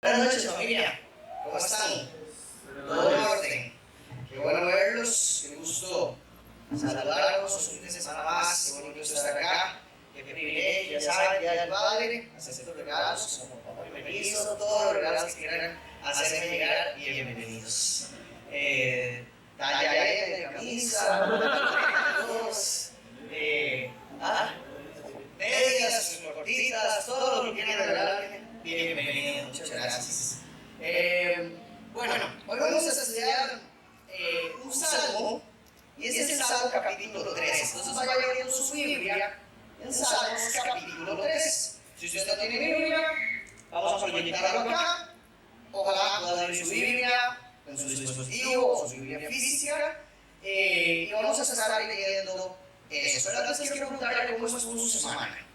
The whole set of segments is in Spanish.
Buenas noches, familia. ¿Cómo están? ¿Todo en orden? Qué bueno verlos, qué gusto saludarlos un fin de semana más, qué bonito estar acá, qué privilegio, ya saben, Día del Padre, hacer estos regalos, como papá primerizo, todos los regalos que quieran hacerme llegar, bienvenidos. Talla N de camisa, todos, medias, cortitas, todo lo que quieran regalarme, bienvenidos, muchas gracias. Bueno, hoy vamos a estudiar un salmo, y es el Salmo capítulo 3. Entonces vaya abriendo su Biblia en Salmos capítulo 3. Si usted no tiene Biblia, vamos a proyectarlo acá. Ojalá pueda abrir su Biblia en su dispositivo o su Biblia física, y vamos a estar leyendo eso. Pero antes quiero preguntarle cómo estuvo su semana.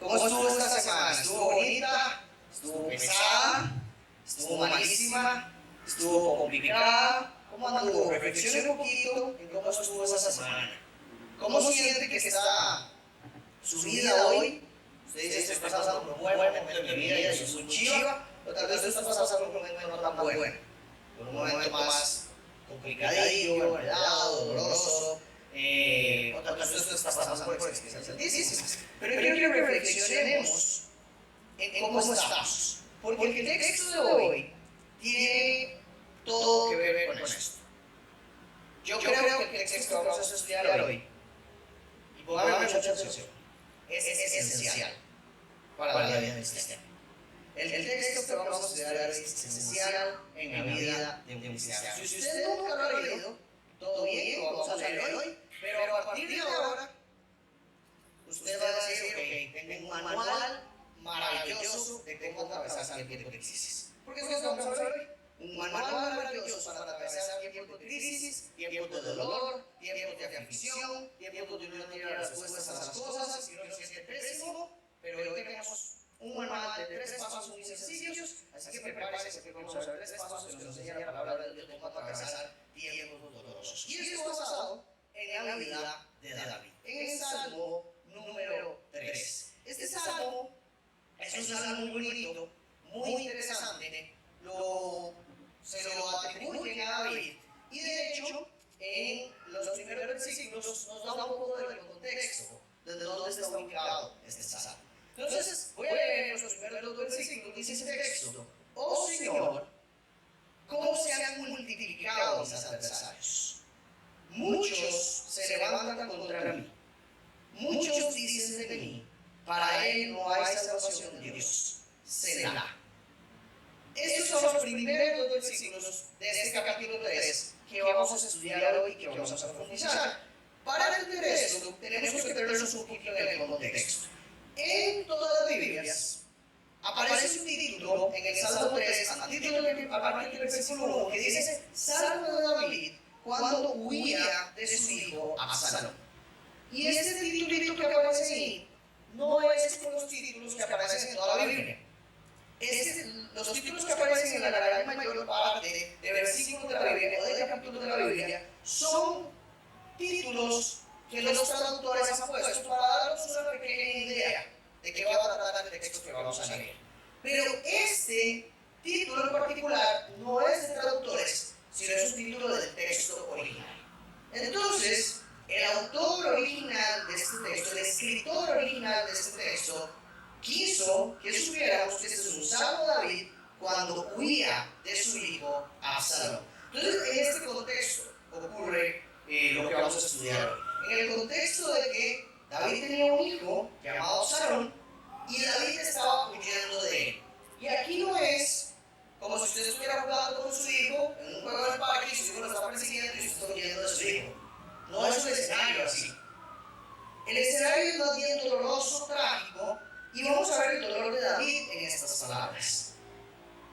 ¿Cómo estuvo esta semana? ¿Estuvo bonita? ¿Estuvo pesada? ¿Estuvo malísima? ¿Estuvo complicada? ¿Cómo anduvo? Reflexione un poquito en cómo estuvo esa semana. ¿Cómo siente que está su vida hoy? Usted dice, estoy pasando por un buen momento de mi vida y soy chiva, o tal vez usted está pasando por un momento no tan bueno, por un momento más complicadillo, verdad, doloroso, o tal vez usted está pasando por experiencias altísimas. Pero quiero que reflexionemos en cómo estamos, porque el texto de hoy tiene todo que ver con esto. Yo creo que el texto que vamos a estudiar hoy, y póngame mucha atención, es esencial para la vida del cristiano. El texto que vamos a estudiar hoy es esencial en la vida de un cristiano. Si usted nunca lo ha leído, todo bien, lo vamos a leer hoy, pero a partir de ahora, usted va a decir, ok, tengo un manual maravilloso de cómo atravesar el tiempo de crisis. Porque eso es lo que vamos a ver hoy. Un manual maravilloso para atravesar tiempos de crisis, tiempos de dolor, tiempos de aflicción, tiempos de uno no tiene respuestas a las cosas y uno se siente pésimo. Pero hoy tenemos un manual de 3 pasos muy sencillos, así que prepárese que vamos a ver 3 pasos que nos enseña la palabra de Dios de cómo atravesar tiempos dolorosos. Y esto está basado en la vida de David, en el Salmo número 3. Este salmo es un salmo muy bonito, muy interesante, se lo atribuyen a David, y de hecho en los primeros versículos nos da un poco del contexto de dónde está ubicado este salmo. Entonces voy a leer los primeros 2 versículos. Dice este texto: oh Señor, cómo se han multiplicado mis adversarios, muchos se levantan contra mí, muchos dicen de mí, para él no hay salvación de Dios. Selah. Estos son los primeros 2 versículos de este capítulo 3 que vamos a estudiar hoy y que vamos a profundizar. Para entender esto, tenemos que meternos un poquito en el contexto. En todas las Biblias aparece un título en el Salmo 3, a partir del versículo 1, que dice Salmo de David cuando huía de su hijo Absalón. Y este titulito que aparece ahí no es como los títulos que aparecen en toda la Biblia. Los títulos que aparecen en la gran mayor parte de versículos de la Biblia o de capítulos de la Biblia son títulos que los traductores han puesto para darnos una pequeña idea de qué va a tratar el texto que vamos a leer. Pero este título en particular no es de traductores, sino es un título del texto original. Entonces, el autor original de este texto, el escritor original de este texto, quiso que supiéramos que este es un salmo de David cuando huía de su hijo Absalón. Entonces, en este contexto ocurre lo que vamos a estudiar hoy. En el contexto de que David tenía un hijo llamado Absalón y David estaba huyendo de él. Y aquí no es como si usted estuviera jugando con su hijo en un juego del parque y su hijo lo está persiguiendo y usted está huyendo de su hijo. No es un escenario así. El escenario es más bien doloroso, trágico, y vamos a ver el dolor de David en estas palabras.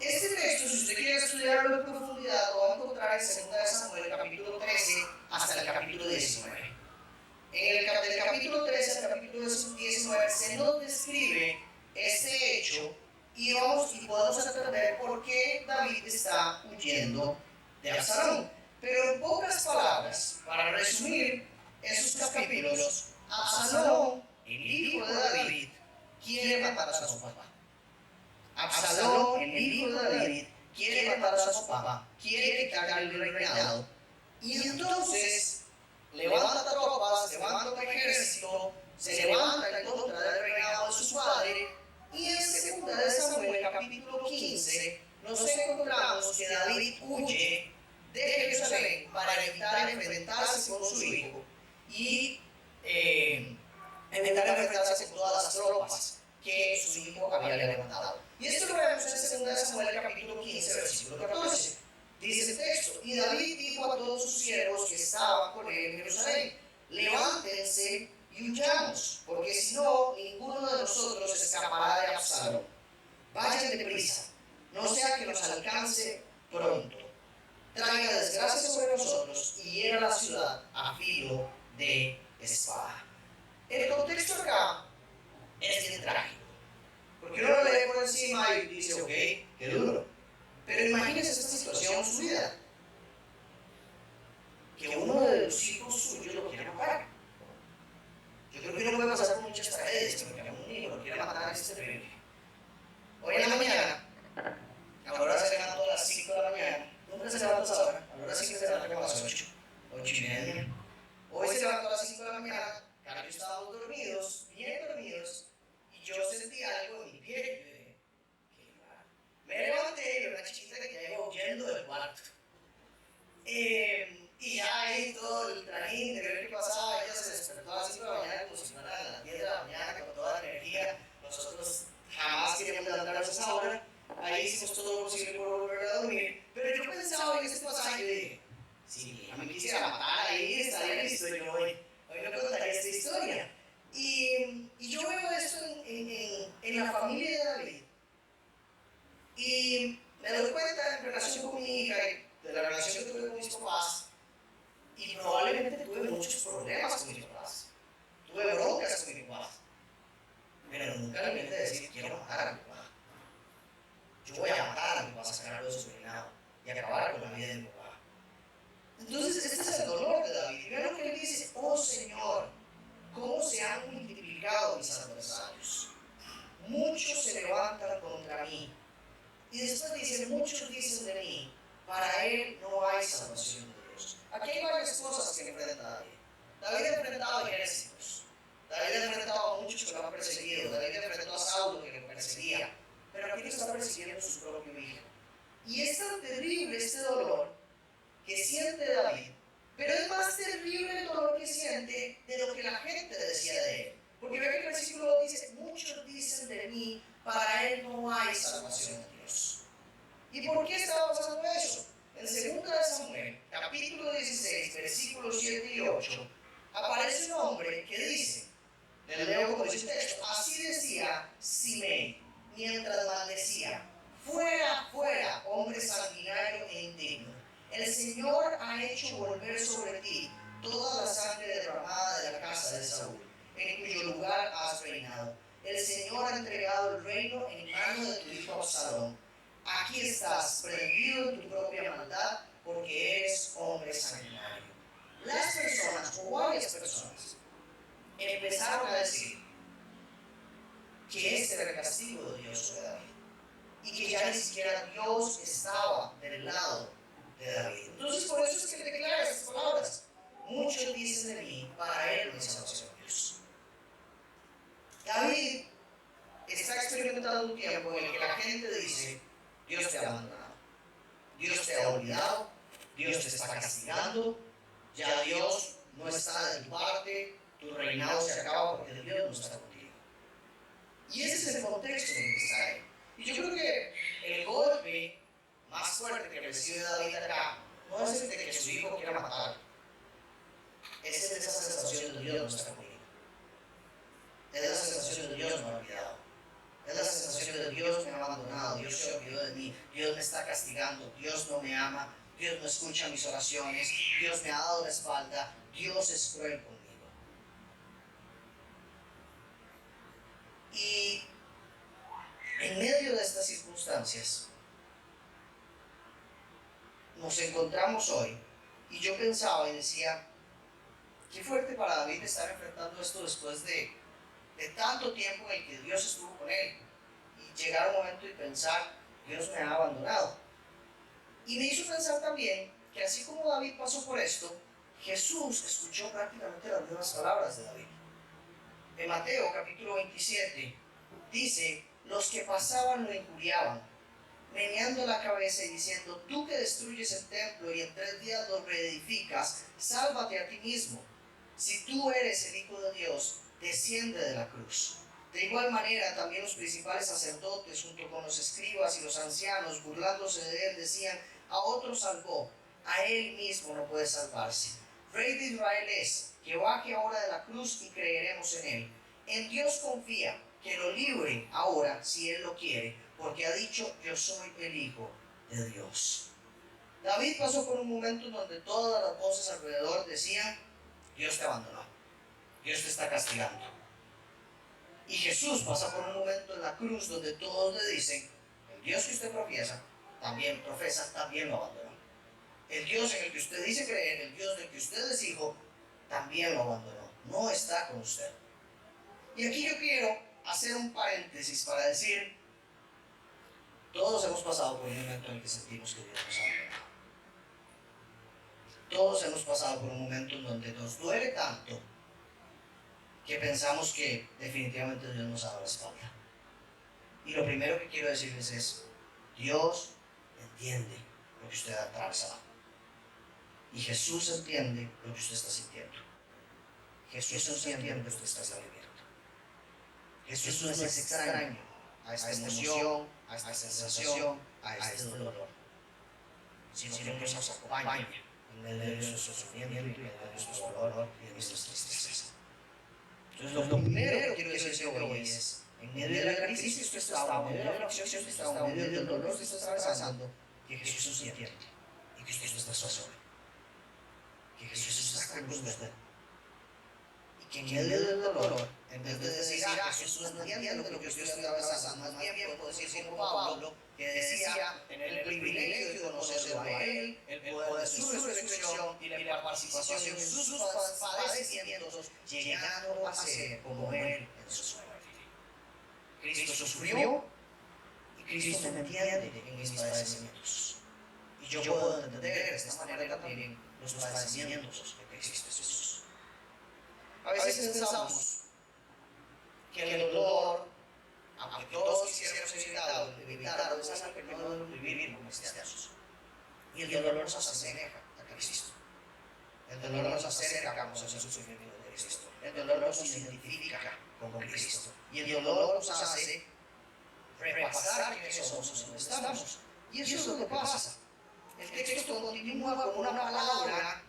Este texto, si usted quiere estudiarlo en profundidad, lo va a encontrar en 2 Samuel, capítulo 13, hasta el capítulo 19. Del capítulo 13 al capítulo 19 se nos describe este hecho y podemos entender por qué David está huyendo de Absalón. Pero en pocas palabras, para resumir esos capítulos, Absalón, el hijo de David, quiere matar a su papá. Absalón, el el hijo de David, quiere matar a su papá, quiere quitarle el reinado. Y entonces levanta tropas, levanta un ejército, se levanta en contra del reinado de su padre. Y en 2 de Samuel, capítulo 15, nos encontramos que David huye de Jerusalén para evitar enfrentarse con su hijo y evitar enfrentarse con todas las tropas que su hijo había levantado. Y esto lo vemos en 2 de Samuel, capítulo 15, versículo 14. Dice el texto: y David dijo a todos sus siervos que estaban con él en Jerusalén: levántense y huyamos, porque si no, ninguno de nosotros escapará de Absalón. Vayan deprisa, no sea que nos alcance pronto, traiga desgracia sobre nosotros y hiera la ciudad a filo de espada. El contexto acá es bien trágico, porque uno lo lee por encima y dice, ok, qué duro. Pero imagínense esta situación en su vida, que uno de los hijos suyos lo quiere matar. Yo creo que uno puede pasar por muchas tragedias, porque a un niño lo quiere matar, es terrible. Hoy en la mañana, Aurora se levantó a las 5 de la mañana. Nunca se levanta a esa hora. Aurora sí que se levanta como a las 8, 8:30. Hoy se levantó a las 5 de la mañana. Carlos y yo estábamos dormidos, bien dormidos, y yo sentí algo en mi pie. Y yo dije, qué raro. Me levanté y una chiquita que ya iba huyendo del cuarto. Y ya ahí todo el trajín de ver qué pasaba, ella se despertó a las 5 de la mañana como si fueran las 10 de la mañana con toda la energía. Nosotros jamás queríamos levantarnos a esa hora. Ahí hicimos todo lo posible por volver a dormir. Pero yo pensaba en este pasaje y dije, si a mí me quisiera matar ahí, estaría listo. Yo hoy no contaría esta historia. Y yo veo esto en la familia de David. Y me doy cuenta en relación con mi hija y de la relación que tuve con mis papás. Y probablemente tuve muchos problemas con mis papás. Tuve broncas con mis papás. Pero nunca le mente decir, quiero matar a mi papá. Yo voy a matar a mi papá, sacarlo de su reinado y acabar con la vida de mi papá. Entonces, este es el dolor de David. Y vean lo que él dice: oh Señor, cómo se han multiplicado mis adversarios. Muchos se levantan contra mí. Y después dice: muchos dicen de mí, para él no hay salvación de Dios. Aquí hay varias cosas que enfrenta David. David ha enfrentado ejércitos. David ha enfrentado a muchos que lo han perseguido. David enfrentó a Saulo que lo perseguía. Pero aquí lo está persiguiendo su propio hijo. Y es tan terrible este dolor que siente David, pero es más terrible el dolor que siente de lo que la gente decía de él. Porque ve que el versículo dice: muchos dicen de mí, para él no hay salvación de Dios. ¿Y por qué estaba pasando eso? En 2 de Samuel, capítulo 16, versículos 7 y 8, aparece un hombre que dice, le leo como dice el texto: así decía Simei, mientras maldecía: fuera, fuera, hombre sanguinario e indigno. El Señor ha hecho volver sobre ti toda la sangre derramada de la casa de Saúl, en cuyo lugar has reinado. El Señor ha entregado el reino en manos de tu hijo Absalón. Aquí estás, prendido en tu propia maldad, porque eres hombre sanguinario. Las personas, o varias personas, empezaron a decir que este era el castigo de Dios sobre David, y que ya ni siquiera Dios estaba del lado de David. Entonces, por eso es que declara estas palabras: muchos dicen de mí, para él no hay salvación de Dios. David está experimentando un tiempo en el que la gente dice: Dios te ha abandonado, Dios te ha olvidado, Dios te está castigando, ya Dios no está de tu parte, tu reinado se acaba porque Dios no está contigo. Y ese es el contexto en el que está él. Y yo creo que el golpe más fuerte que recibe David acá no es el de que su hijo quiera matarlo, es el de esa sensación de Dios no está conmigo, es la sensación de Dios me ha olvidado, es la sensación de Dios me ha abandonado, Dios se olvidó de mí, Dios me está castigando, Dios no me ama, Dios no escucha mis oraciones, Dios me ha dado la espalda, Dios es cruel conmigo. Y en medio de estas circunstancias nos encontramos hoy, y yo pensaba y decía: qué fuerte para David estar enfrentando esto después de tanto tiempo en el que Dios estuvo con él, y llegar a un momento y pensar: Dios me ha abandonado. Y me hizo pensar también que así como David pasó por esto, Jesús escuchó prácticamente las mismas palabras de David. En Mateo capítulo 27 dice, los que pasaban lo injuriaban, meneando la cabeza y diciendo, tú que destruyes el templo y en 3 días lo reedificas, sálvate a ti mismo. Si tú eres el Hijo de Dios, desciende de la cruz. De igual manera, también los principales sacerdotes, junto con los escribas y los ancianos, burlándose de él, decían, a otro salvó, a él mismo no puede salvarse. Rey de Israel es, que baje ahora de la cruz y creeremos en él. En Dios confía, que lo libre ahora si él lo quiere, porque ha dicho, yo soy el Hijo de Dios. David pasó por un momento donde todas las voces alrededor decían, Dios te abandonó, Dios te está castigando. Y Jesús pasa por un momento en la cruz donde todos le dicen, el Dios que usted profesa, también lo abandonó. El Dios en el que usted dice creer, el Dios del que usted es hijo, también lo abandonó, no está con usted. Y aquí yo quiero hacer un paréntesis para decir, todos hemos pasado por un momento en el que sentimos que Dios nos ha abandonado. Todos hemos pasado por un momento en donde nos duele tanto que pensamos que definitivamente Dios nos ha dado la espalda. Y lo primero que quiero decirles es, Dios entiende lo que usted ha atravesado. Y Jesús entiende lo que usted está sintiendo. Jesús entiende lo que usted está viviendo. Jesús no es extraño a esta emoción, a esta sensación, a este dolor, sino que nos acompaña en medio de nuestro sufrimiento y en medio de nuestro dolor y de nuestras tristezas. Entonces, lo primero que quiero decir hoy es, en medio de la crisis que usted está, en medio de la aflicción que usted está, en medio del dolor que usted está atravesando, que Jesús entiende y que usted no está solo, que Jesús está con usted. Y que en medio del dolor, en vez de decir, Jesús no entiende lo que usted está atravesando, más bien puedo decir como Pablo, que decía, tener el privilegio de conocerlo a Él, el poder de su resurrección y la participación en sus padecimientos, llegando a ser como Él en su muerte. Cristo sufrió y Cristo me entiende en mis padecimientos. Y yo puedo entender de esta manera también los padecimientos de Cristo Jesús. A veces pensamos que el dolor, aunque todos quisiéramos evitarlo, es algo que no debemos vivir como cristianos. Y el dolor nos asemeja a Cristo. El dolor nos acercamos a ese sufrimiento de Cristo. El dolor nos identifica con Cristo. Y el dolor nos hace repasar quiénes somos y dónde estamos. Y eso es lo que pasa. El texto continúa con una palabra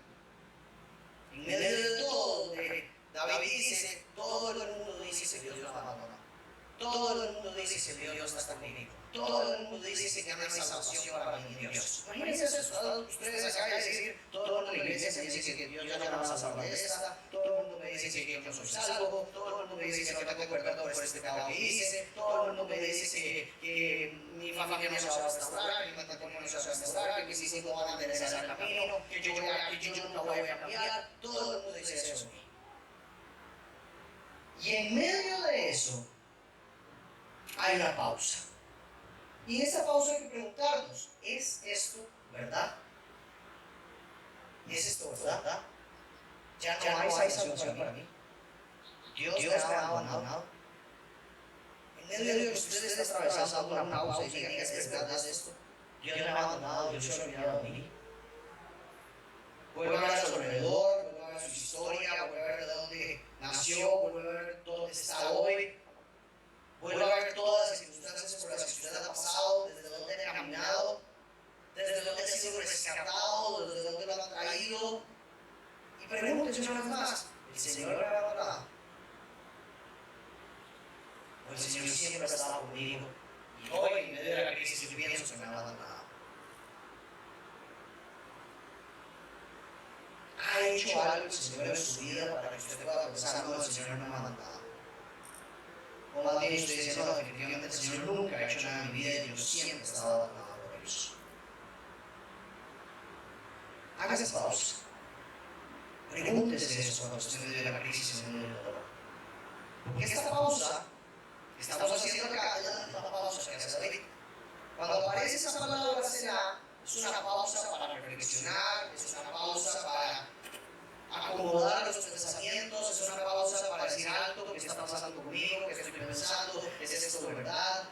en medio de todo, donde David dice, todo el mundo dice que Dios nos abandonó. Todo el mundo dice que Dios no está conmigo. Todo el mundo dice que no hay salvación para mí en Dios. Imagínense ustedes acá y decir, todo el mundo en la iglesia me dice que Dios ya no me va a salvar de esta, todo el mundo me dice que yo no soy salvo, todo el mundo me dice que no tengo perdón por este pecado que hice, todo el mundo me dice que mi familia no se va a restaurar, mi matrimonio no se va a restaurar, que mis hijos no van a enderezar el camino, que yo nunca voy a cambiar. Todo el mundo dice eso de mí. Y en medio de eso, hay una pausa. Y en esa pausa hay que preguntarnos, ¿es esto verdad? ¿Es esto verdad? Ya no hay salvación para mí. Dios me ha abandonado. En medio de que usted está atravesando una pausa y diga, ¿es verdad esto? Dios me ha abandonado, Dios se ha olvidado de mí. Vuelve a ver a su alrededor, vuelve a ver su historia, vuelve a ver de dónde nació, vuelve a ver dónde está hoy. Vuelve a ver todas las circunstancias por las que usted ha pasado, desde dónde ha caminado, desde dónde ha sido rescatado, desde dónde lo ha traído. Y pregúntese una vez más, ¿el Señor me ha abandonado? ¿O el Señor siempre ha estado conmigo? Y hoy, en medio de la crisis, yo pienso que me ha abandonado. ¿Ha hecho algo el Señor en su vida para que usted pueda pensar, no, el Señor no me ha abandonado? O más bien usted dice, no, definitivamente el Señor nunca ha hecho nada en mi vida y yo siempre he estado abandonado por Dios. Haga esa pausa. Pregúntese eso cuando usted en medio de la crisis, en medio del dolor. Porque esta pausa, estamos haciendo acá, la pausa que hace David. Cuando veces esa palabra será es una pausa para reflexionar, es una pausa para acomodar los pensamientos, es una pausa para decir alto, ¿qué está pasando conmigo? ¿Qué estoy pensando? ¿Es esto verdad?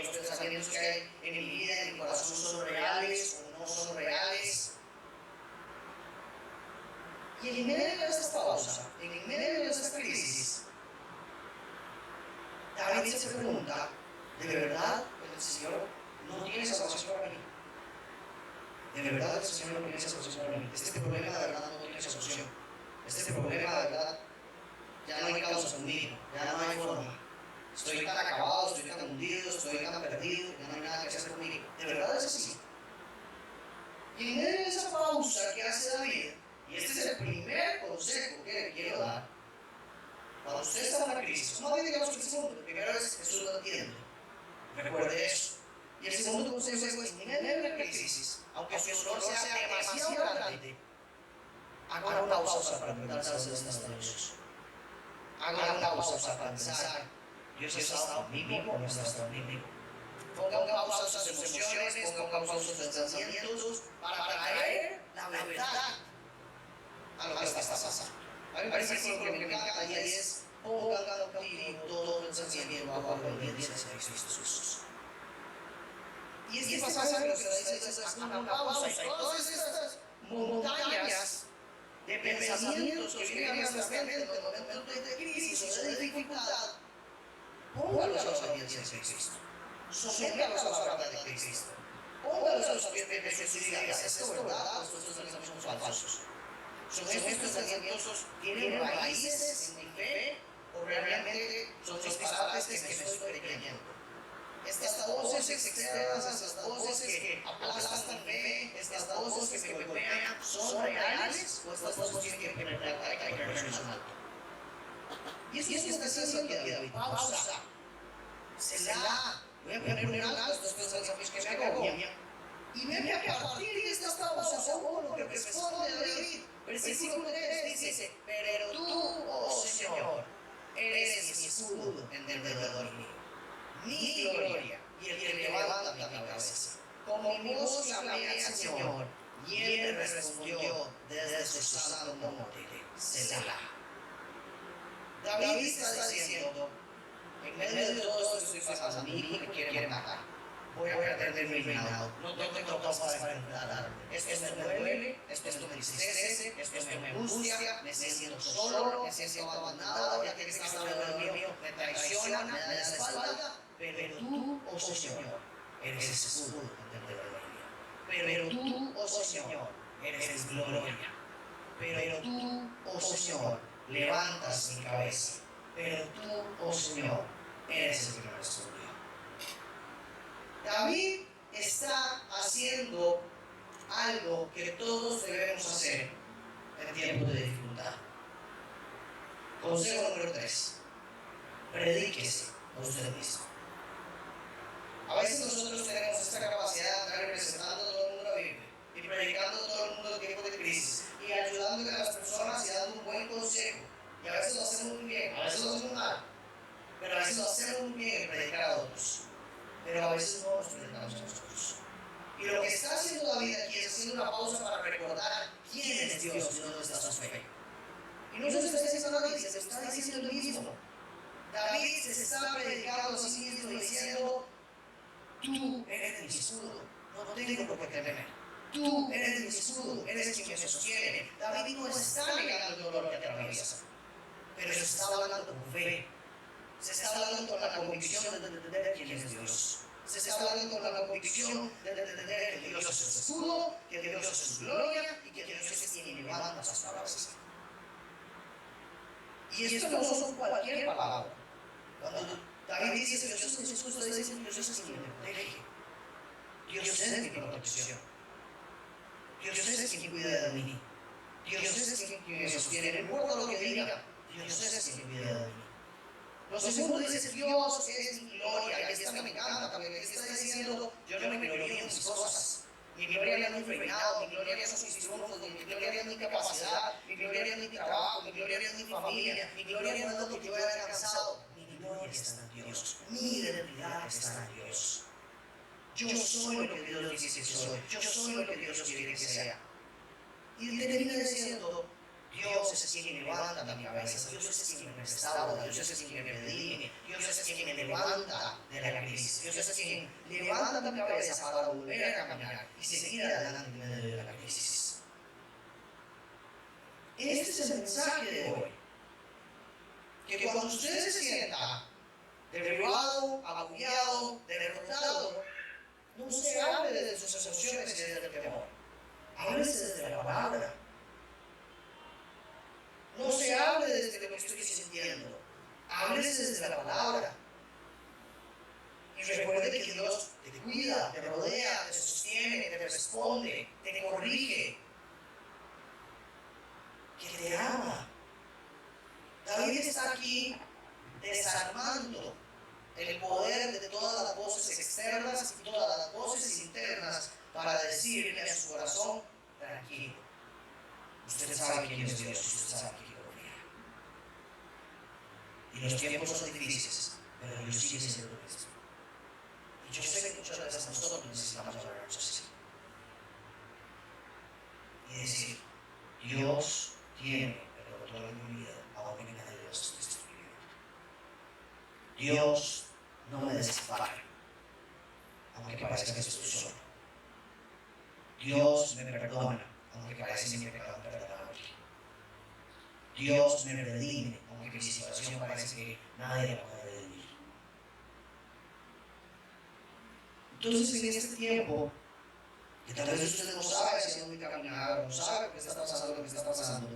¿Los pensamientos que hay en mi vida, en mi corazón, son reales o no son reales? Y en medio de esta pausa, en medio de esta crisis, David se pregunta, ¿de verdad el Señor no tiene salvación para mí? ¿De verdad el Señor no tiene salvación para mí? Este problema de verdad no tiene solución. Este problema de verdad ya no hay causa conmigo, ya no hay forma. Estoy tan acabado, estoy tan hundido, estoy tan perdido, ya no hay nada que hacer conmigo. ¿De verdad es así? Y en medio de esa pausa que hace David, y este es el primer consejo que le quiero dar, cuando usted está en una crisis, no digamos que el segundo, el primero es Jesús lo entiende. Recuerde eso. Y el segundo consejo es, en medio de la crisis, aunque su dolor sea demasiado grande, haga una pausa para preguntarse dónde está Dios. Haga una pausa para pensar, Dios ha estado conmigo o no ha estado conmigo. Ponga pausa a sus emociones, ponga pausa a sus pensamientos para traer la verdad a lo que está pasando. Hay un versículo que me encanta y es: pongan cautivo todo pensamiento bajo la obediencia de Cristo Jesús. Y este pasaje lo que nos dice es: hagan una pausa y todas estas montañas de pensamientos que vienen a nuestra mente en los momentos de crisis o de dificultad, póngalos a la obediencia de Cristo. Sométalos a la verdad de Cristo. Póngalos a los pies de Jesús y diga: ¿es esto verdad o estos pensamientos son falsos? ¿Son estos pensamientos tienen raíces en mi fe o realmente son disparates que me estoy creyendo? Estas voces externas, estas voces que aplastan mi fe, estas voces que me golpean, ¿son reales o estas voces que me tratan de caer en alto? Y eso es lo que está haciendo David. Pausa. Voy a poner un alto a estos pensamientos que me agobian. Y ve que a partir de esta pausa, lo que responde David, versículo 3 dice: pero tú, oh Señor, eres mi escudo en derredor mío, mi gloria y el que levanta mi cabeza. Con mi voz clamé al Señor, y Él me respondió desde su santo monte, Selah. David está diciendo: en medio de todo esto que estoy pasando, mi hijo me quiere matar. Voy a perder mi reinado. No tengo cosas para enfrentarlo. Esto me duele, esto me entristece, esto me angustia, me siento solo, me siento abandonado, ya que está alrededor mío me traiciona, me da la espalda. Pero tú, oh Señor, eres escudo en derredor mío. Pero tú, oh Señor, eres gloria. Pero tú, oh Señor, levantas mi cabeza. Pero tú, oh Señor, eres el que me respondió. David está haciendo algo que todos debemos hacer en tiempos de dificultad. Consejo número 3. Predíquese a usted mismo. A veces nosotros tenemos esta capacidad de estar representando a todo el mundo la Biblia y predicando a todo el mundo en tiempos de crisis y ayudando a las personas y dando un buen consejo. Y a veces lo hacemos muy bien, a veces lo hacemos mal, pero a veces lo hacemos muy bien en predicar a otros. Pero a veces no nos predicamos a nosotros. Y lo que está haciendo David aquí es haciendo una pausa para recordar quién es Dios y dónde está su fe. Y no se está diciendo David, se está diciendo él mismo. David se está predicando a sí mismo diciendo: tú eres mi escudo, no tengo por qué temer. Tú eres mi escudo, eres quien me sostiene. David no está negando el dolor que atraviesa, pero se está hablando con fe. Se está hablando con la convicción de entender quién es Dios. Se está hablando con la convicción de entender que Dios es su escudo, que Dios es su gloria y que Dios es quien levanta sus palabras. Y esto no son cualquier palabra. Cuando David dice que Dios es mi escudo, está diciendo que Dios es quien me protege. Dios es mi protección. Dios es quien cuida de mí. Dios es quien me sostiene. No importa lo que diga, Dios es quien cuida de mí. Lo segundo dice: Dios es mi gloria. Y esta me encanta, porque está diciendo: yo no me glorío en mis cosas. Mi gloria no es mi reinado, mi gloria no son mis triunfos, mi gloria no es mi capacidad, mi gloria no es mi trabajo, mi gloria no es mi familia, mi gloria no es lo que yo he alcanzado. Mi gloria está en Dios, mi identidad está en Dios. Yo soy lo que Dios dice que soy. Yo soy lo que Dios quiere que sea. Y termina diciendo, Dios es quien levanta mi cabeza, Dios es quien me restaura, Dios es quien me redime, Dios es quien me levanta de la crisis, Dios es quien levanta mi cabeza para volver a caminar y seguir adelante en medio de la crisis. Este es el mensaje de hoy. Que cuando usted se sienta derribado, agobiado, derrotado, no se hable de sus emociones y del temor. Háblese desde la palabra. No se hable desde lo que estoy sintiendo. Háblese desde la palabra. Y recuerde que Dios te cuida, te rodea, te sostiene, te responde, te corrige, que te ama. David está aquí desarmando el poder de todas las voces externas y todas las voces internas para decirle a su corazón, tranquilo, usted sabe quién es Dios, usted sabe quién confía. Y los tiempos son difíciles, pero Dios sigue siendo lo mismo. Y yo sé que muchas veces nosotros necesitamos hablarnos así. Y decir, Dios tiene el control de mi vida, aunque me de Dios estoy destruyendo. Dios no me desampara, aunque parezca que estoy solo. Dios me perdona, aunque parece que mi pecado imperdonable. Dios me redime, aunque mi situación parece que nadie la puede redimir. Entonces, en este tiempo, que tal vez usted no sabe hacia dónde caminar, no sabe lo que está pasando,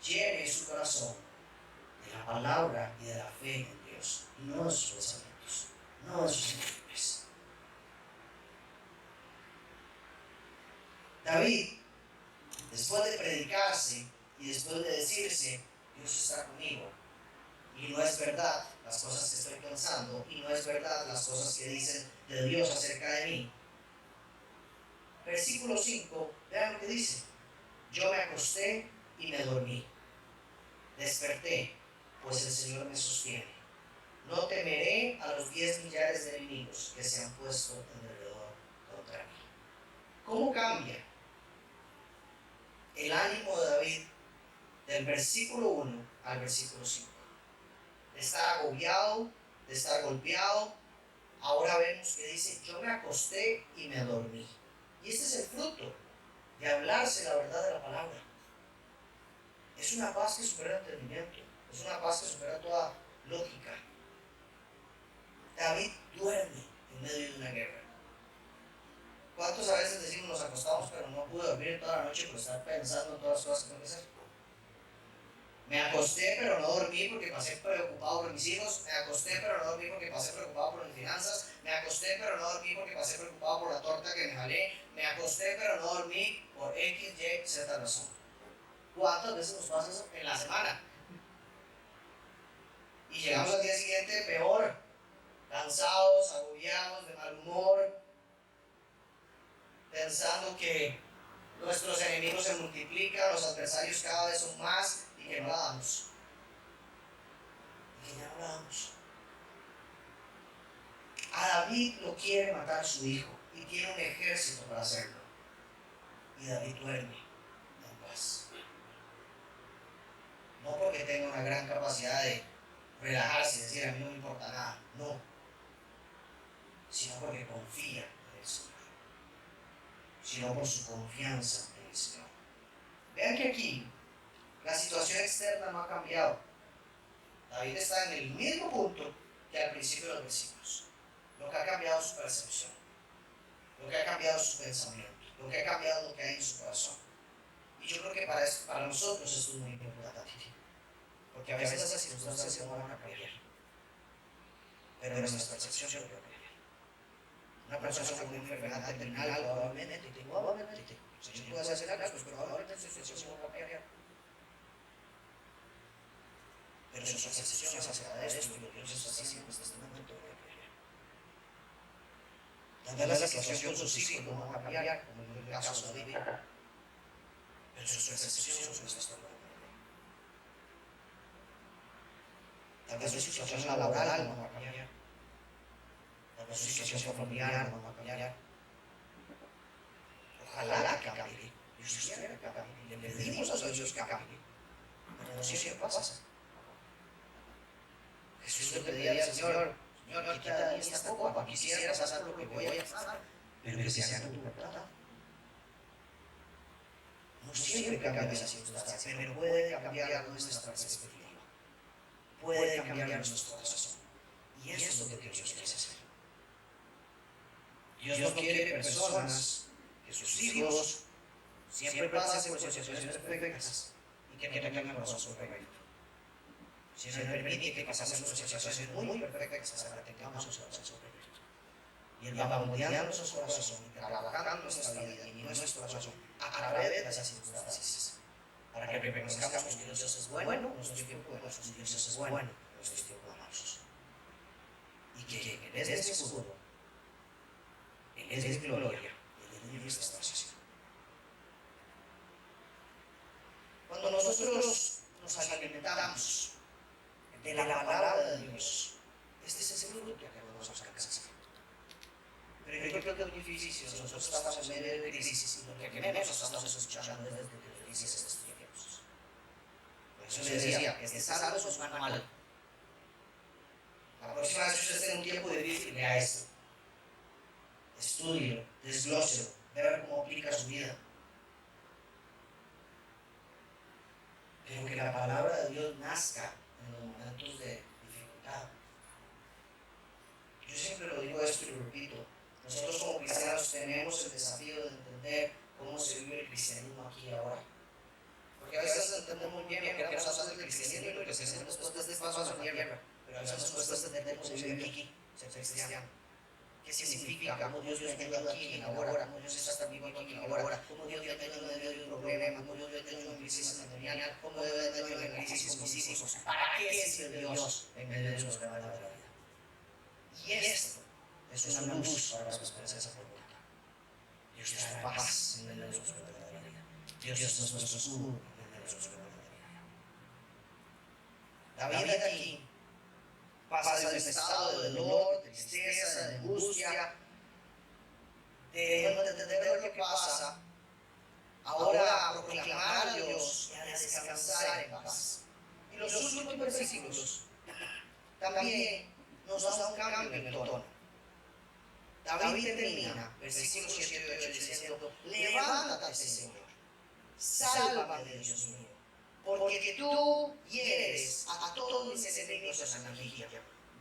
llene su corazón de la palabra y de la fe en Dios, no de sus pensamientos, no de sus emociones. David, después de predicarse y después de decirse, Dios está conmigo, y no es verdad las cosas que estoy pensando, y no es verdad las cosas que dicen de Dios acerca de mí. Versículo 5, vean lo que dice. Yo me acosté y me dormí. Desperté, pues el Señor me sostiene. No temeré a los 10 millares de enemigos que se han puesto alrededor contra mí. ¿Cómo cambia el ánimo de David del versículo 1 al versículo 5? De estar agobiado, de estar golpeado. Ahora vemos que dice, yo me acosté y me dormí. Y este es el fruto de hablarse la verdad de la palabra. Es una paz que supera el entendimiento, es una paz que supera toda lógica. David duerme en medio de una guerra. ¿Cuántos a veces decimos nos acostamos pero no pude dormir toda la noche por estar pensando en todas las cosas que tengo que hacer? Me acosté pero no dormí porque pasé preocupado por mis hijos. Me acosté pero no dormí porque pasé preocupado por mis finanzas. Me acosté pero no dormí porque pasé preocupado por la torta que me jalé. Me acosté pero no dormí por X, Y, Z razón. ¿Cuántas veces nos pasa eso en la semana? Y llegamos al día siguiente peor, cansados, agobiados, de mal humor, pensando que nuestros enemigos se multiplican, los adversarios cada vez son más y que no la damos. Y que ya no la damos. A David lo quiere matar su hijo y tiene un ejército para hacerlo. Y David duerme en paz. No porque tenga una gran capacidad de relajarse y decir a mí no me importa nada, no, sino porque confía en el Señor, sino por su confianza en el Señor. Vean que aquí la situación externa no ha cambiado. David está en el mismo punto que al principio de los versículos. Lo que ha cambiado es su percepción, lo que ha cambiado es su pensamiento, lo que ha cambiado es lo que hay en su corazón. Y yo creo que para nosotros esto es muy importante, porque a veces las circunstancias no van a cambiar, pero nuestra percepción se lo puede cambiar. Una persona con una enfermedad terminal probablemente, si tú puedes hacer algo, pues probablemente su percepción no va a cambiar. Pero su percepción es acerca de esto y lo que Dios está haciendo en este momento va a cambiar. Tal vez la situación con sus hijos no va a cambiar, como en el caso de David, pero su percepción sobre esto va a cambiar. Tal vez su situación laboral no va a cambiar, la situación familiar no va a cambiar. Ojalá que cambie. Dios quiere que cambie. Le pedimos a Dios que cambie. Pero no siempre pasa. Jesús le pedía al Señor, Señor, quita de mí esta copa, quisiera pasar lo que voy a pasar, pero que sea tu voluntad. No siempre cambia esa circunstancia, pero puede cambiar nuestra perspectiva. Puede cambiar nuestro corazón. Y eso es lo que Dios quiere hacer. Dios no quiere personas que sus hijos siempre pasen por situaciones perfectas y que tengan el corazón perfecto. Si nos permite que pasemos por situaciones muy perfectas para que tengamos el corazón perfecto. Y Él va moldeando nuestro corazón y trabajando nuestra vida y nuestro corazón a través de esas circunstancias. Para que reconozcamos que Dios es bueno, nuestro tiempo bueno, Dios es bueno, nuestros tiempos malos. Y que Él es de escudo, Él es de gloria, Él es de restauración. Cuando nosotros nos alimentamos de la palabra de Dios, este es el fruto que vamos a alcanzar. Pero yo creo que es muy difícil si nosotros estamos en medio de crisis y lo que queremos estamos escuchando desde que crisis estos tiempos. Por eso les decía, este sábado es un manual. La próxima vez que usted esté en un tiempo difícil, lea esto. Estudie, desglose, vea cómo aplica su vida. Pero que la palabra de Dios nazca en los momentos de dificultad. Yo siempre lo digo esto y lo repito. Nosotros como cristianos tenemos el desafío de entender cómo se vive el cristianismo aquí y ahora. Porque a veces entendemos muy bien lo que queremos hacer del cristianismo y lo que hacemos después de este paso a la tierra. Pero a veces nos cuesta entender cómo se vive aquí, ser cristiano. ¿Qué significa? ¿Cómo Dios me ayuda aquí y ahora? ¿Cómo Dios está conmigo aquí y ahora? ¿Cómo Dios me ayuda en medio de un problema? ¿Cómo Dios me ayuda en crisis matrimonial? ¿Cómo Dios me ayuda en crisis con mis hijos? ¿Para qué sirve Dios en medio de los problemas de la vida? Y esto es una luz para las personas de esa pregunta. Dios trae paz en medio de los problemas de la vida. Dios es nuestro escudo en medio de los problemas de la vida. La vida aquí pasa de un estado de dolor, de tristeza, de angustia, de no entender lo que pasa, ahora a proclamar a Dios y a descansar en paz. Y los últimos versículos también nos da un cambio en el tono. David termina, versículo 7 y 8, diciendo: levántate, Señor, sálvame, Dios mío, porque tú hieres a todos mis enemigos en la mejilla,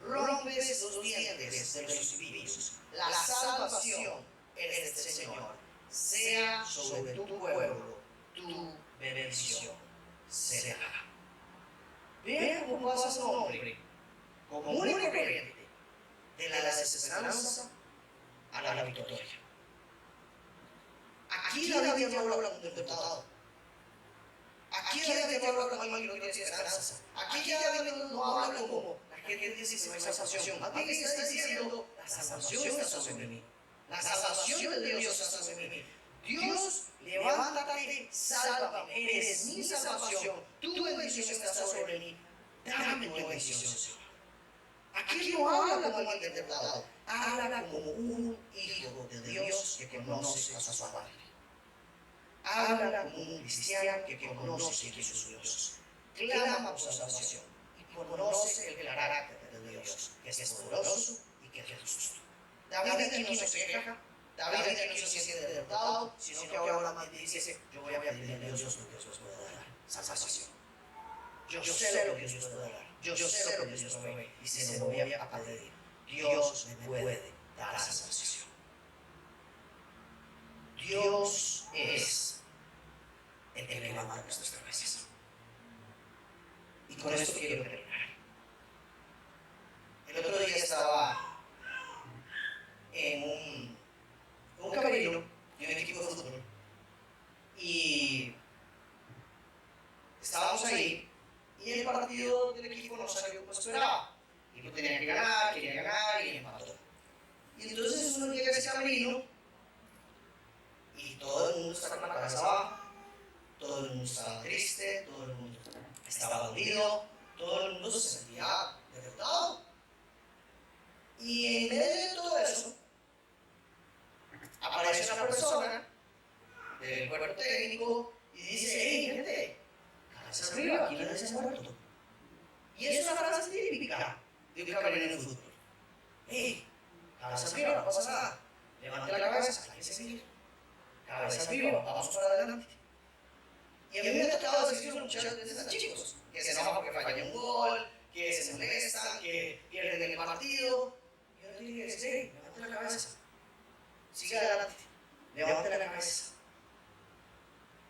rompes los dientes de los impíos. La salvación es del Señor, sea sobre tu pueblo tu bendición será. Vean cómo pasa un hombre común y corriente de la desesperanza a la victoria. Aquí David no habla con un derrotado. Aquí David no habla con alguien que no tiene esperanza. Aquí David no habla como la gente dice que no hay salvación. Más bien está diciendo: la salvación está sobre mí. La salvación de Dios está sobre mí. Dios, levántate, sálvame. Eres mi salvación. Tu bendición está sobre mí. Dame tu bendición, Señor. Aquí no habla como alguien derrotado. Habla como un hijo de Dios que conoce a su padre. Habla como un cristiano que conoce que es su Dios. Clama por su salvación y conoce el carácter de Dios, que es poderoso y que es justo. David aquí no se queja, David aquí no se siente derrotado, sino que ahora más dice: yo voy a pedirle a Dios lo que Dios puede dar, salvación. Yo sé lo que Dios puede dar, yo sé lo que Dios puede, y se lo voy a pedir. Dios me puede dar salvación. Dios es el que levanta nuestras cabezas. Y con esto quiero terminar. El otro día estaba en un camerino de un equipo de fútbol y estábamos ahí y el partido del equipo no salió como esperaba. El equipo tenía que ganar, quería ganar y empató. Y entonces uno llega a ese camerino y todo el mundo está con la cabeza abajo. Todo el mundo estaba triste, todo el mundo estaba dolido, todo el mundo se sentía derrotado. Y Y en medio de todo eso, aparece una persona del cuerpo técnico y dice: hey, gente, cabeza arriba, aquí nadie se ha muerto. Y es una frase típica de un caballero en el fútbol. Hey, cabeza arriba, no pasa nada. Levante la cabeza, hay que seguir. Cabeza arriba, vamos para adelante. Y a mí me ha tocado decir muchas veces a chicos que se enojan porque fallan un gol, que se molestan, que pierden el partido. Y yo les digo: hey, levante la cabeza. Sigue adelante. Levante la cabeza.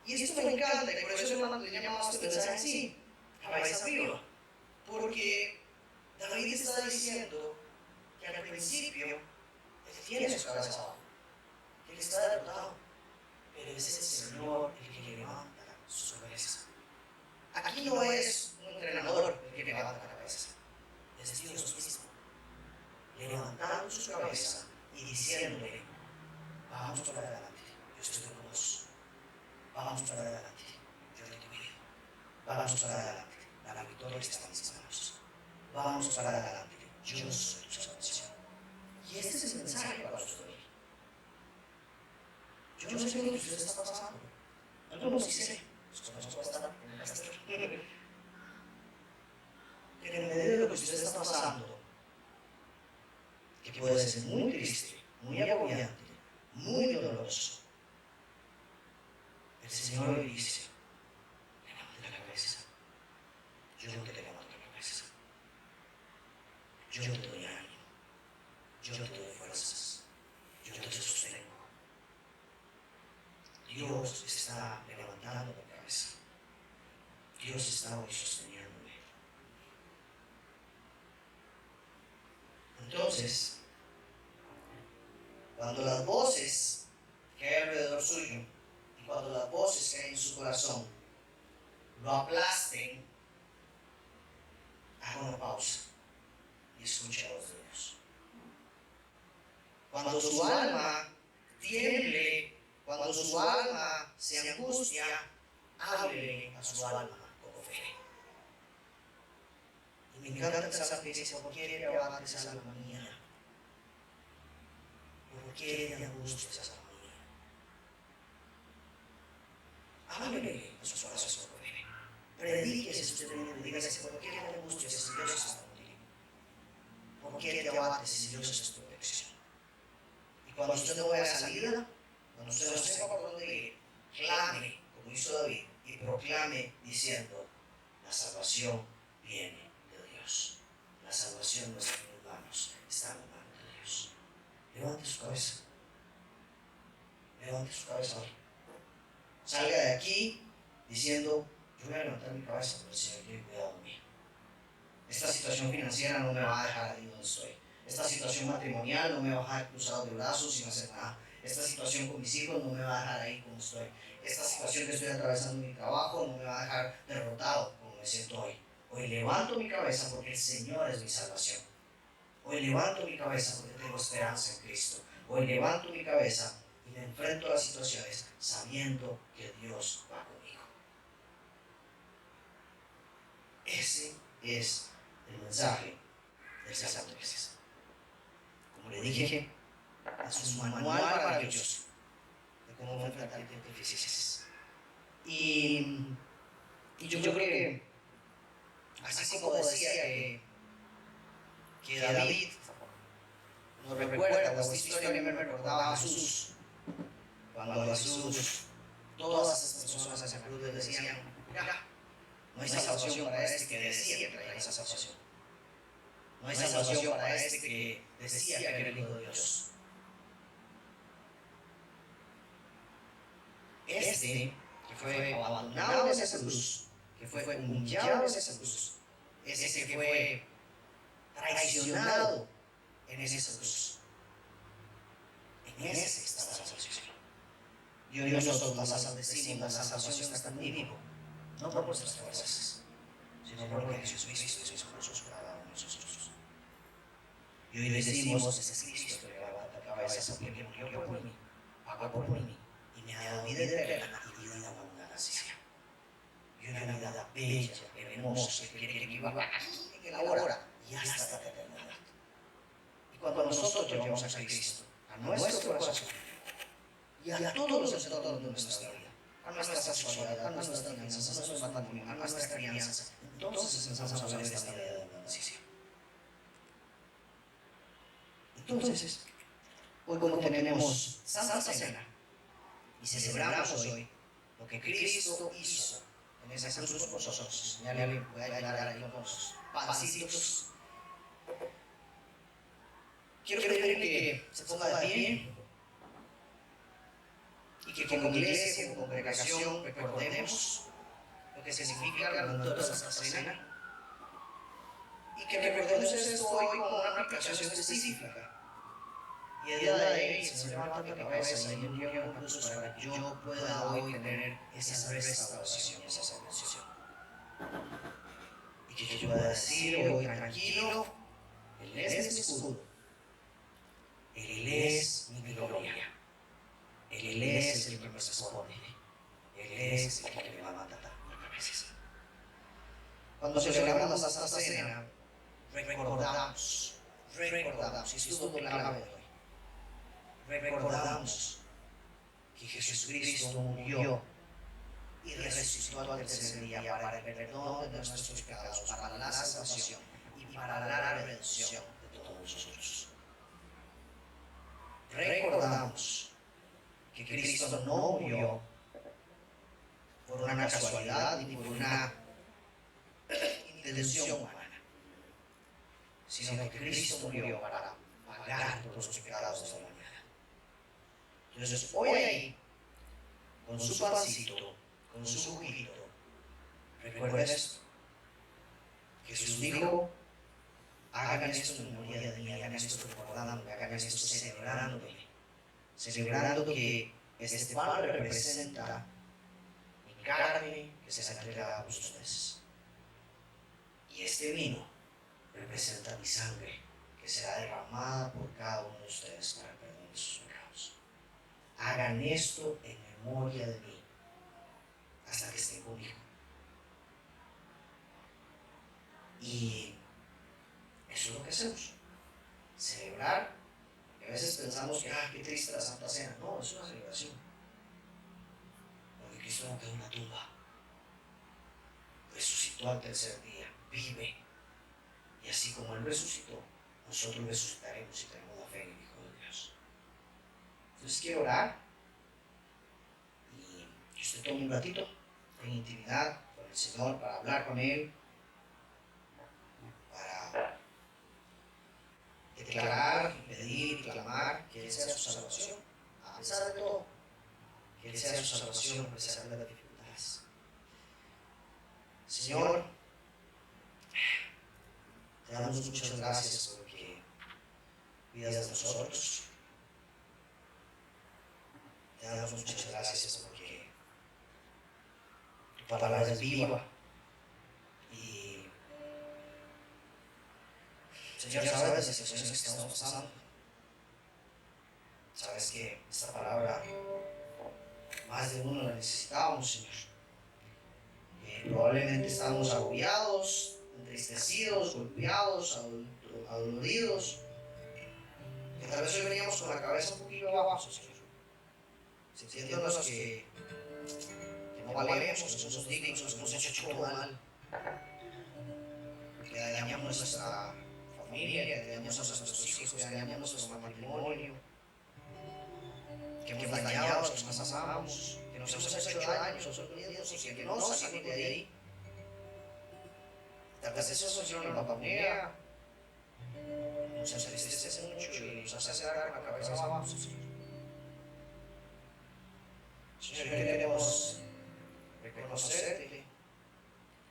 Y esto me encanta, y por eso le llamamos este mensaje así: cabeza arriba. Porque David está diciendo que al principio él tiene su cabeza abajo, que él está derrotado, pero es el Señor el que le levanta su cabeza. Aquí no es un entrenador el que levanta la cabeza, es Dios mismo, levantando su cabeza y diciéndole: vamos para adelante, yo estoy con vos, vamos para adelante, yo te cuido, vamos para adelante, la victoria está en mis manos, vamos para adelante, yo soy tu salvación. Y este es el mensaje para usted. Yo no sé lo que usted está pasando. Algunos sí sé. Los conozco bastante como pastor. Pero en medio de lo que usted está pasando, que puede ser muy triste, muy agobiante, muy doloroso, el Señor le dice: levante la cabeza. Yo te levanto la cabeza. Yo te doy ánimo. Yo te doy fuerzas. Yo te sostengo. Dios está levantando la cabeza. Dios está hoy sosteniéndome. Entonces, cuando las voces que hay alrededor suyo y cuando las voces que hay en su corazón lo aplasten, haga una pausa y escuche la voz de Dios. Cuando su alma tiemble, cuando su alma se angustia, hable a su alma con fe. Y me encanta pensar que dice: ¿por qué te abates, alma mía? ¿Por qué te angustias, alma mía? Háblele a su corazón con fe. Predíquese usted mismo, dígase: ¿por qué te angustias si Dios está contigo? ¿Por qué te abates si Dios es tu protección? Y cuando usted no vea salida, cuando usted no sepa por dónde ir, clame, como hizo David, y proclame diciendo: la salvación viene de Dios. La salvación no está en mis manos, está en la mano de Dios. Levante su cabeza. Levante su cabeza. Salga de aquí diciendo: yo voy a levantar mi cabeza porque el Señor tiene cuidado de mí. Esta situación financiera no me va a dejar ahí donde estoy. Esta situación matrimonial no me va a dejar cruzado de brazos sin hacer nada. Esta situación con mis hijos no me va a dejar ahí como estoy. Esta situación que estoy atravesando en mi trabajo no me va a dejar derrotado como me siento hoy. Hoy levanto mi cabeza porque el Señor es mi salvación. Hoy levanto mi cabeza porque tengo esperanza en Cristo. Hoy levanto mi cabeza y me enfrento a las situaciones sabiendo que Dios va conmigo. Ese es el mensaje del Salmo 3. Como le dije, es un manual maravilloso de cómo enfrentar tiempos difíciles. Y yo creo que, así como decía que David nos recuerda, o esta historia me recordaba a Jesús, cuando a Jesús todas estas personas en la cruz le decían: mira, no hay salvación para este que decía que traía esa salvación. No hay salvación para este que decía que era el Hijo de Dios. Este que fue abandonado en esa cruz, que fue humillado en esa cruz, ese que fue traicionado en esa cruz, en ese está la salvación. Y hoy nosotros las decimos: la salvación está en mí, no por nuestras fuerzas, sino porque Jesucristo es Jesús por cada uno de nosotros. Y hoy decimos: ese es Cristo que levanta la cabeza porque murió por mí, pagó por mí y me ha dado vida eterna y vida en abundancia. Y una vida bella, hermosa, que viva aquí en el ahora y hasta la eternidad. cuando nosotros llevamos a Cristo a nuestro corazón y a todos los entornos de nuestra vida, a nuestra sexualidad, a nuestras finanzas, a nuestro matrimonio, a nuestra crianza, entonces empezamos a ver esta vida de beneficio. Entonces, hoy como tenemos Santa Cena y celebramos hoy lo que Cristo hizo en esa cruz por nosotros, ya le voy a ayudar ahí con los pancitos. Quiero pedir que se ponga de pie y que como iglesia, como congregación, recordemos lo que significa el momento de esta cena y que recordemos esto hoy como una aplicación específica. Y el día de hoy, Señor, levanta mi cabeza y envío un recurso para que yo pueda hoy tener esa restauración, esa salvación. Y que yo pueda decir hoy tranquilo, Él es mi escudo, Él es mi gloria, Él es el que me responde, Él es el que me levanta mi cabeza. Cuando celebramos la Santa Cena, recordamos, y esto es lo clave de hoy. Recordamos que Jesucristo murió y resucitó al tercer día para el perdón de nuestros pecados, para la salvación y para la redención de todos nosotros. Recordamos que Cristo no murió por una casualidad ni por una intención humana, sino que Cristo murió para pagar todos los pecados de la humanidad. Entonces, hoy ahí, con su pancito, con su juguito, recuerda esto. Jesús dijo, hagan esto en memoria de mí, hagan esto recordándome, hagan esto celebrándome, celebrando que este pan representa mi carne que se entrega a ustedes. Y este vino representa mi sangre que será derramada por cada uno de ustedes para el perdón de sus pecados. Hagan esto en memoria de mí hasta que estén conmigo. Y eso es lo que hacemos. Celebrar. Y a veces pensamos que, qué triste la Santa Cena. No, es una celebración. Porque Cristo no quedó en una tumba. Resucitó al tercer día. Vive. Y así como Él resucitó, nosotros resucitaremos si tenemos la fe en el Hijo de Dios. Entonces quiero orar y que usted tome un ratito en intimidad con el Señor para hablar con Él, para declarar, pedir, clamar que Él sea su salvación, a pesar de todo, que Él sea su salvación a pesar de las dificultades. Señor, te damos muchas gracias porque cuidas de nosotros. Te damos muchas gracias porque tu palabra es viva. Y, Señor, sabes las situaciones que estamos pasando. Sabes que esta palabra, más de uno la necesitábamos, Señor. Probablemente estamos agobiados, entristecidos, golpeados, adoloridos. Que tal vez hoy veníamos con la cabeza un poquito abajo, Señor. Sintiéndonos que no valemos, que somos dignos, que hemos hecho todo mal, que dañamos nuestra familia, que dañamos a nuestros hijos, que dañamos nuestro matrimonio, que hemos dañado a los que más amamos, que nos hemos hecho daño, sorprendidos y que no salimos de ahí. Tal vez eso, Señor, nos bajonea, nos entristece mucho y nos hace dar con la cabeza abajo, Señor. Señor, queremos reconocerte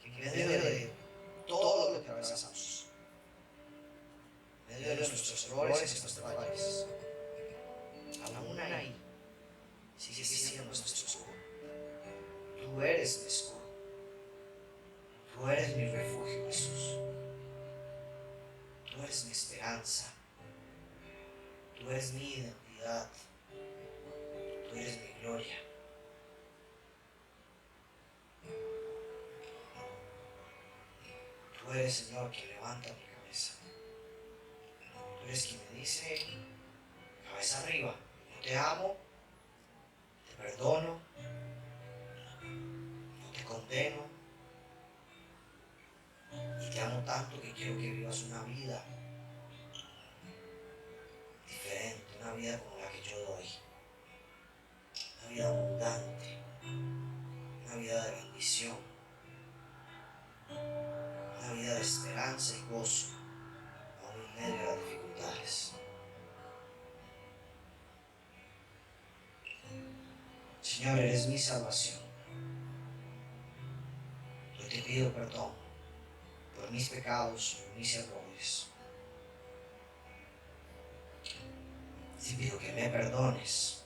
que en medio de todo lo que atravesamos, en medio de nuestros errores y nuestras fallas, aún ahí sigues siendo nuestro escudo. Tú eres mi escudo. Tú eres mi refugio, Jesús. Tú eres mi esperanza. Tú eres mi identidad. Tú eres mi gloria. Tú eres, Señor, quien levanta mi cabeza. Tú Tú eres quien me dice, cabeza arriba, no te amo, te perdono, no te condeno, y te amo tanto que quiero que vivas una vida diferente, una vida como la que yo doy, una vida abundante, una vida de bendición, una vida de esperanza y gozo, aún en medio de las dificultades. Señor, eres mi salvación. Yo te pido perdón por mis pecados, por mis errores. Te pido que me perdones,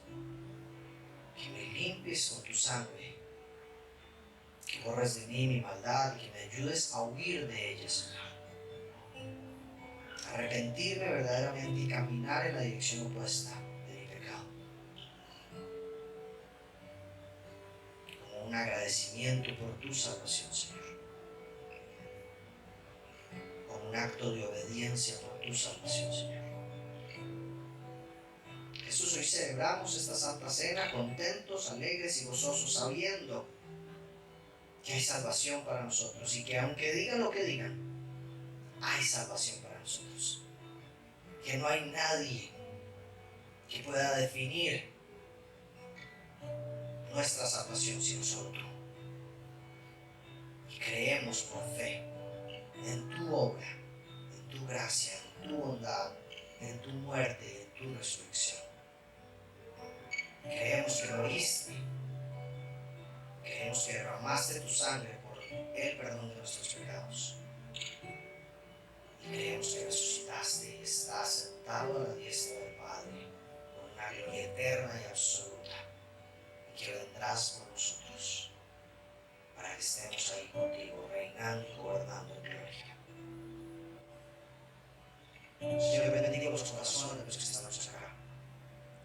que me limpies con tu sangre, que borres de mí mi maldad y que me ayudes a huir de ella, Señor. Arrepentirme verdaderamente y caminar en la dirección opuesta de mi pecado. Como un agradecimiento por tu salvación, Señor. Como un acto de obediencia por tu salvación, Señor. Jesús, hoy celebramos esta Santa Cena contentos, alegres y gozosos, sabiendo que hay salvación para nosotros y que aunque digan lo que digan, hay salvación para nosotros. Que no hay nadie que pueda definir nuestra salvación sino solo tú. Y creemos por fe en tu obra, en tu gracia, en tu bondad, en tu muerte y en tu resurrección. Creemos que moriste, creemos que derramaste tu sangre por el perdón de nuestros pecados. Y creemos que resucitaste y estás sentado a la diestra del Padre con una gloria eterna y absoluta, y que vendrás por nosotros para que estemos ahí contigo, reinando y gobernando en gloria. Señor, bendigo los corazones de los que estamos acá.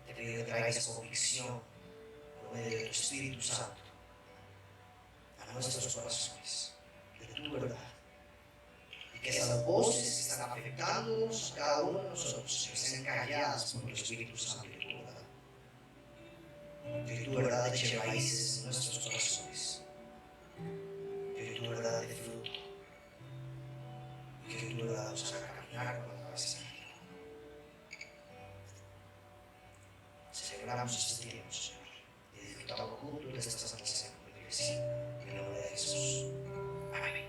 Te pido que traigas convicción por medio de tu Espíritu Santo a nuestros corazones de tu verdad. Y que esas voces que están afectándonos a cada uno de nosotros sean calladas por el Espíritu Santo y tu verdad. Que tu verdad eche raíces en nuestros corazones. Que tu verdad dé fruto. Y que tu verdad nos haga caminar con la cabeza arriba. Celebramos este tiempo, Señor, y disfrutamos juntos de esta Santa Cena con la Iglesia. En el nombre de Jesús. Amén.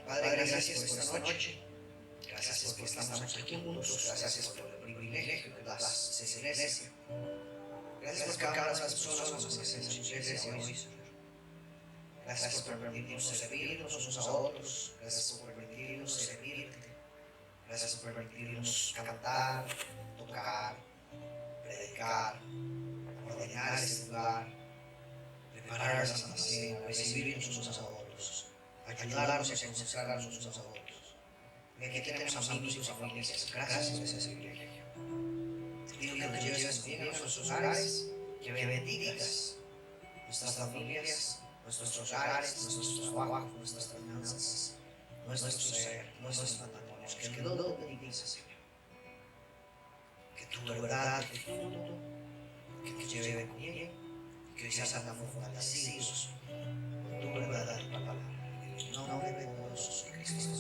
Padre, gracias por esta noche. Gracias porque estamos aquí juntos. Gracias por el privilegio que das esa iglesia. Gracias por cada una de las personas que nos hacen esa iglesia hoy, Señor. Gracias por permitirnos servirnos unos a otros. Gracias por permitirnos servirte. Gracias por permitirnos cantar, tocar, predicar, ordenar este lugar, preparar la Santa Cena, recibirnos unos a otros, ayudarnos a consagrarnos unos a otros. Y aquí tenemos amigos y familias. Gracias por ese privilegio. Te pido que nos lleves bien a nuestros hogares, que bendigas nuestras familias, nuestros hogares, nuestros trabajos, nuestras finanzas, nuestro ser, nuestros matrimonios. Que no lo bendigas, Señor. Que tu verdad te fruto, que nos lleve bien, que hoy seamos fortalecidos por tu verdad y tu palabra. En el nombre de Dios Cristo.